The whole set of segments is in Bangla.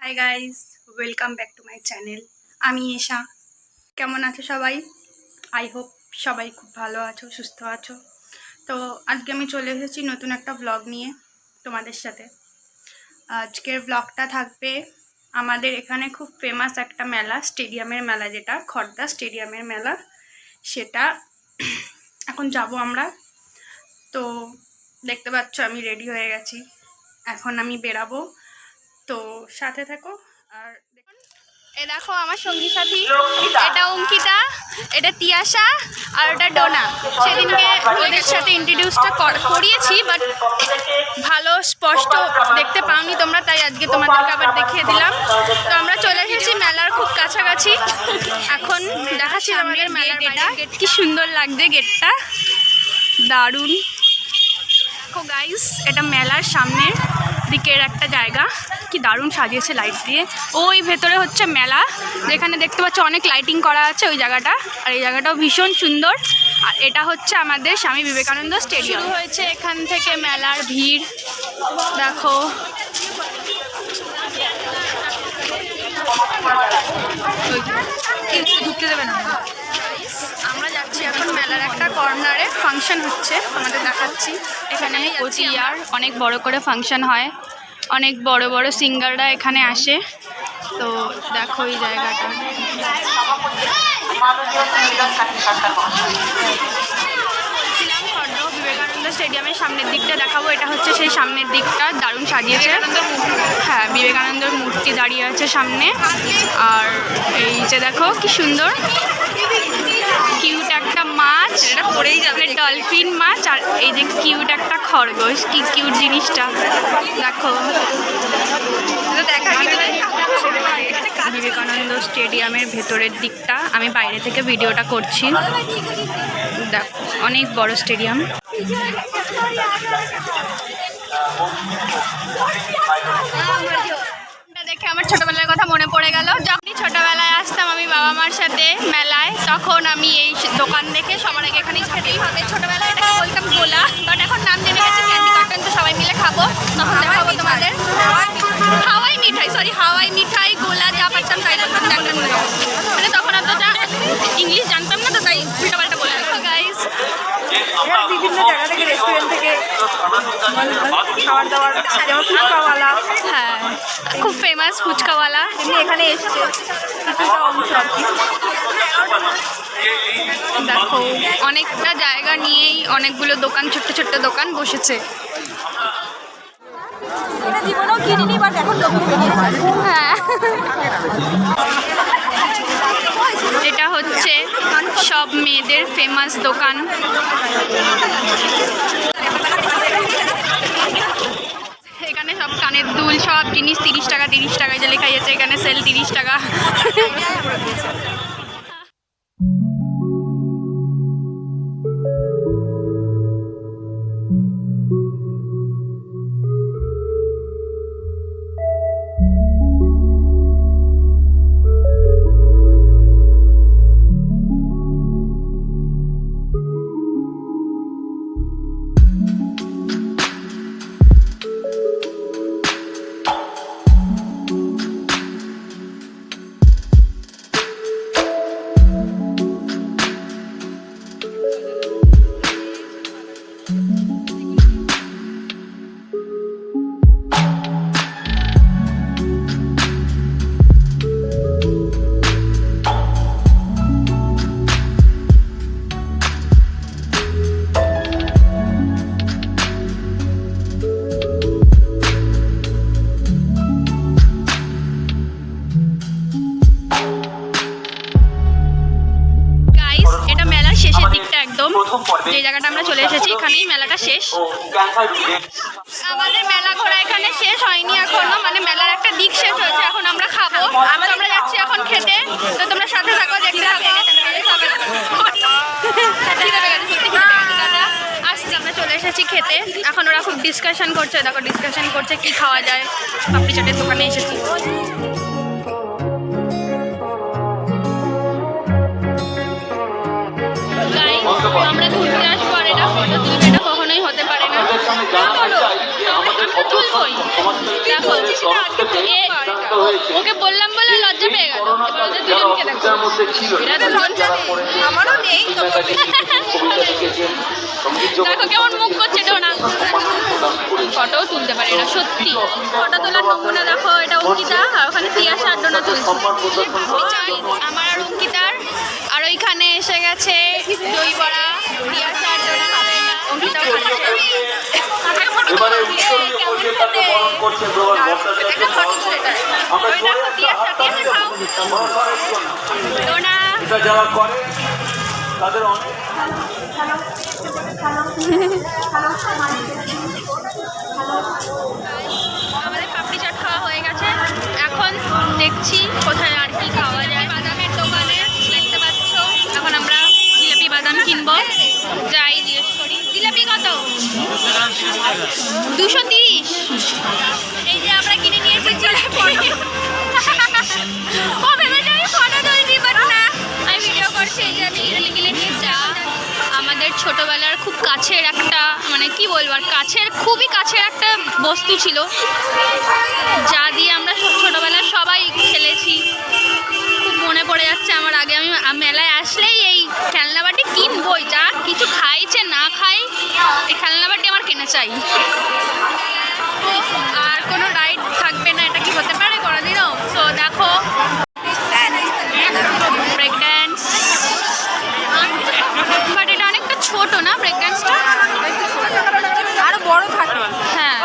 Hi guys, welcome back to my channel. আমি এশা। কেমন আছো সবাই? আই হোপ সবাই খুব ভালো আছো, সুস্থ আছো। তো আজকে আমি চলে এসেছি নতুন একটা ব্লগ নিয়ে তোমাদের সাথে। আজকের ব্লগটা থাকবে আমাদের এখানে খুব ফেমাস একটা মেলা, স্টেডিয়ামের মেলা, যেটা খড়দা স্টেডিয়ামের মেলা। সেটা এখন যাব আমরা। তো দেখতে পাচ্ছ আমি রেডি হয়ে গেছি, এখন আমি বেরাবো। তো সাথে থাকো। আর এ দেখো আমার সঙ্গী সাথী, এটা অঙ্কিতা, এটা তিয়াশা, আর ওটা ডোনা। সেদিনকে ওদের সাথে ইন্ট্রোডিউসটা করিয়েছি, বাট ভালো স্পষ্ট দেখতে পাওনি তোমরা, তাই আজকে তোমাদেরকে আবার দেখিয়ে দিলাম। তো আমরা চলে এসেছি মেলার খুব কাছাকাছি। এখন দেখাচ্ছি আমাদের মেলার এটা কি সুন্দর লাগছে, গেটটা দারুণ। দেখো গাইস, এটা মেলার সামনের দিকের একটা জায়গা, কি দারুণ সাজিয়েছে লাইট দিয়ে। ওই ভেতরে হচ্ছে মেলা, যেখানে দেখতে পাচ্ছ অনেক লাইটিং করা আছে ওই জায়গাটা, আর এই জায়গাটাও ভীষণ সুন্দর। আর এটা হচ্ছে আমাদের স্বামী বিবেকানন্দ স্টেডিয়াম। শুরু হয়েছে এখান থেকে মেলার ভিড়, দেখো। ঢুকতে দেবে না। আমরা যাচ্ছি এখন মেলার একটা কর্নারে, ফাংশন হচ্ছে, আমাদের দেখাচ্ছি। এখানে আর অনেক বড় করে ফাংশন হয়, অনেক বড় বড় সিঙ্গাররা এখানে আসে। তো দেখো এই জায়গাটা, বিবেকানন্দ স্টেডিয়ামের সামনের দিকটা দেখাবো। এটা হচ্ছে সেই সামনের দিকটা, দারুণ সাজিয়েছে। হ্যাঁ, বিবেকানন্দর মূর্তি দাঁড়িয়ে আছে সামনে। আর এই যে দেখো কি সুন্দর কিউট একটা মাছ, এটা পড়েই যাবে, ডলফিন মাছ। আর এই যে কিউট একটা খরগোশ, কি কিউট জিনিসটা দেখো। বিবেকানন্দ স্টেডিয়ামের ভেতরের দিকটা, আমি বাইরে থেকে ভিডিওটা করছি। দেখো অনেক বড় স্টেডিয়াম। দেখে আমার ছোটবেলার কথা মনে পড়ে গেল। যখনই ছোটবেলায় আসতাম আমি বাবা মার সাথে মেলায়, তখন আমি এই দোকান দেখে সবার আগে এখানেই খেতেই হবে। ছোটবেলায় এটাকে বলতাম গোলা, বাট এখন নাম জেনে গেছে ক্যান্ডি কার্টন। তো সবাই মিলে খাবো, তখন দেখাবো তোমাদের। হাওয়াই মিঠাই, হাওয়াই মিঠাই, গোলা, যা পারতাম তাই বলতাম। মানে তখন অতটা ইংলিশ জানতাম না, তো তাই উল্টাপাল্টা বলে রাখো গাইস। বিভিন্ন জায়গা থেকে, রেস্টুরেন্ট থেকে খাবার দাবার, যেমন ফুচকাওয়ালা। হ্যাঁ, খুব ফেমাস ফুচকাওয়ালা এখানে এসছে কিছুটা অংশ আর কি। দেখো অনেকটা জায়গা নিয়েই অনেকগুলো দোকান, ছোট্ট ছোট্ট দোকান বসেছে। হ্যাঁ, এটা হচ্ছে সব মেয়েদের ফেমাস দোকান। এখানে সব কানের দুল, সব জিনিস 30 টাকা, 30 টাকায় যে লেখা আছে এখানে সেল 30 টাকা। যে জায়গাটা আমরা চলে এসেছি, এখানেই মেলাটা শেষ। আমাদের মেলা ঘোরা এখানে শেষ হয়নি এখনো, মানে মেলার একটা দিক শেষ হয়েছে। এখন আমরা খাবো, আমরা যাচ্ছি এখন খেতে। তো তোমরা সাথে থাকো, দেখতে থাকো। আসছি, আমরা চলে এসেছি খেতে। এখন ওরা খুব ডিসকাশন করছে, দেখো ডিসকাশন করছে কি খাওয়া যায়। পাপড়ি চাটের দোকানে এসেছি। আমরা ঘুরতে আসবো, আর এটা ফটো তুলবে, এটা কখনোই হতে পারে না। দেখো ওকে বললাম বলে লজ্জা পেয়ে গেল। এবার ওদের দুজনকে দেখো, এরা দুজন আমারও নেই দেখো কেমন মুখ করছে ডোনা। ফটো তুলতে পারে এরা, সত্যি ফটো তোলার নমুনা। দেখো এটা অঙ্কিতা, আর ওখানে তিয়াশা আর ডোনা তুলছে। আমার আর অঙ্কিতার, আর ওইখানে এসে গেছে দই বড়া। তিয়াশা আর ডোনা খাবে না, অঙ্কিতাও খাচ্ছে। এবারে উৎসর্গীয় পরিবেশটাকে বরণ করছে প্রবল ডোনা। এটা যারা করে তাদের অনেক আমাদের পাপড়ি চাট খাওয়া হয়ে গেছে, এখন দেখছি কোথায় আর কি খাওয়া যায়। বাদামের দোকানে দেখতে পাচ্ছ, এখন আমরা জিলাপি বাদাম কিনবো। যাই জিজ্ঞেস করি, জিলাপি কত? 230। এই যে আমরা কিনে নিয়েছি জিলাপি। ও ভেবেছে আমি ফটো তুলছি, বাট না, আমি ভিডিও করছি। এই যে আমি জিলাপি নিয়েছি। আমাদের ছোটবেলার খুব কাছের একটা, মানে কি বলবো, আর কাছের, খুবই কাছের একটা বস্তু ছিল, যা দিয়ে আমরা ছোটবেলায় সবাই খেলেছি। খুব মনে পড়ে যাচ্ছে আমার। আগে আমি মেলায় আসলেই এই খেলনা বাটি কিনবই, যা কিছু খাইছে না খাই, এই খেলনা বাটি আমার কেনা চাই। আর কোনো রাইড থাকবে না, এটা কি হতে পারে কোনোদিনও? তো দেখো ব্রেক ড্যান্স, বাট এটা অনেকটা ছোট না ব্রেক ড্যান্সটা, আরো বড় থাকে। হ্যাঁ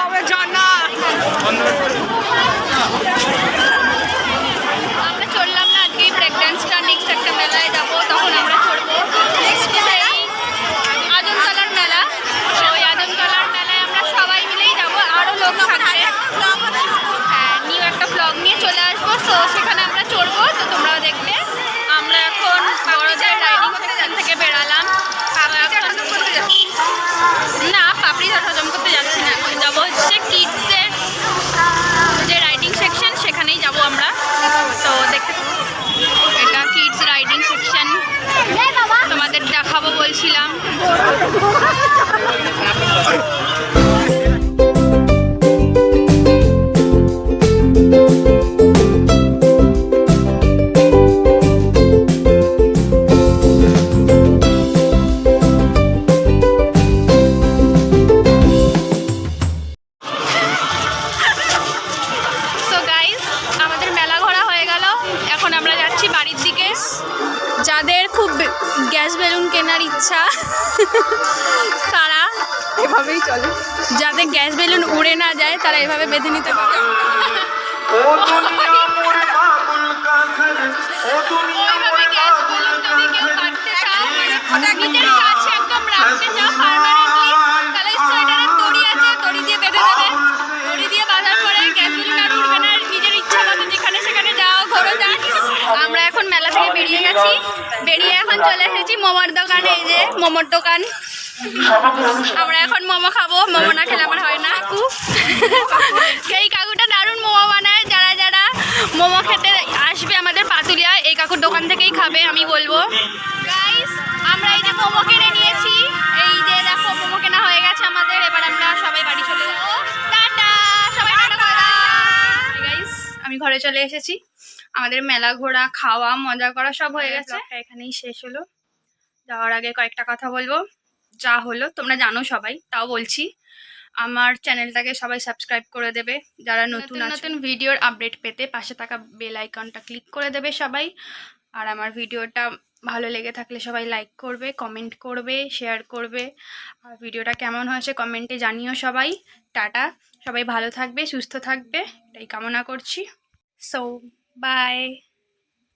আমরা চললাম না আজকে ব্রেক ড্যান্সটা। নেক্সট একটা মেলায় যাবো, তখন আমরা চড়বো। আদমতলার মেলা, ওই আদমতলার মেলায় আমরা সবাই মিলেই যাবো, আরও লোক থাকবে। হ্যাঁ, নিউ একটা ব্লগ নিয়ে চলে আসবো, তো সেখানে আমরা চড়বো, তো তোমরাও দেখবে। আমরা এখন বড়দের রাইডিং সেকশন থেকে বেরালাম। না, পাপড়ি চাট হজম করতে যাচ্ছি না, এখন যাবো হচ্ছে কিডসের যে রাইডিং সেকশন, সেখানেই যাব আমরা। তো দেখতে, এটা কিডস রাইডিং সেকশন, তোমাদের দেখাবো বলছিলাম। যাদের খুব গ্যাস বেলুন কেনার ইচ্ছা তারা এভাবেই চলে। যাদের গ্যাস বেলুন উড়ে না যায় তারা এভাবে বেঁধে নিতে পারে। ওইভাবে গ্যাস বেলুন যদি কেউ কাটতে চাও, মানে নিজের কাছে একদম রাখতে চাও পার্মানেন্টলি, তাহলে সোয়েটারের দড়ি আছে, দড়ি দিয়ে বেঁধে দেবে। দড়ি দিয়ে বাঁধার পরে গ্যাস বেলুন আর উড়বে না, নিজের ইচ্ছা মতো যেখানে সেখানে যাও, ঘোরো যা। আমরা এখন মেলা থেকে বেরিয়ে গেছি, বেরিয়ে এখন চলে এসেছি মোমোর দোকানে। এই যে মোমোর দোকান, আমরা এখন মোমো খাবো। মোমো না খেলে আমার হয় না। এই কাকুটা দারুণ মোমো বানায়, যারা যারা মোমো খেতে আসবে আমাদের পাতুলিয়া, এই কাকুর দোকান থেকেই খাবে, আমি বলবো। গাইস, আমরা এই যে মোমো কিনে নিয়েছি, এই যে দেখো মোমো কেনা হয়ে গেছে আমাদের। এবার আমরা সবাই বাড়ি চলে যাবো। টাটা, সবাই টাটা করে দাও। গাইস, আমি ঘরে চলে এসেছি। আমাদের মেলা ঘোরা, খাওয়া, মজা করা সব হয়ে গেছে, এখানেই শেষ হলো। যাওয়ার আগে কয়েকটা কথা বলবো, যা হলো তোমরা জানো সবাই, তাও বলছি। আমার চ্যানেলটাকে সবাই সাবস্ক্রাইব করে দেবে, যারা নতুন নতুন ভিডিওর আপডেট পেতে পাশে থাকা বেল আইকনটা ক্লিক করে দেবে সবাই। আর আমার ভিডিওটা ভালো লেগে থাকলে সবাই লাইক করবে, কমেন্ট করবে, শেয়ার করবে। আর ভিডিওটা কেমন হয়েছে কমেন্টে জানিও সবাই। টাটা, সবাই ভালো থাকবে, সুস্থ থাকবে, এটাই কামনা করছি। So by.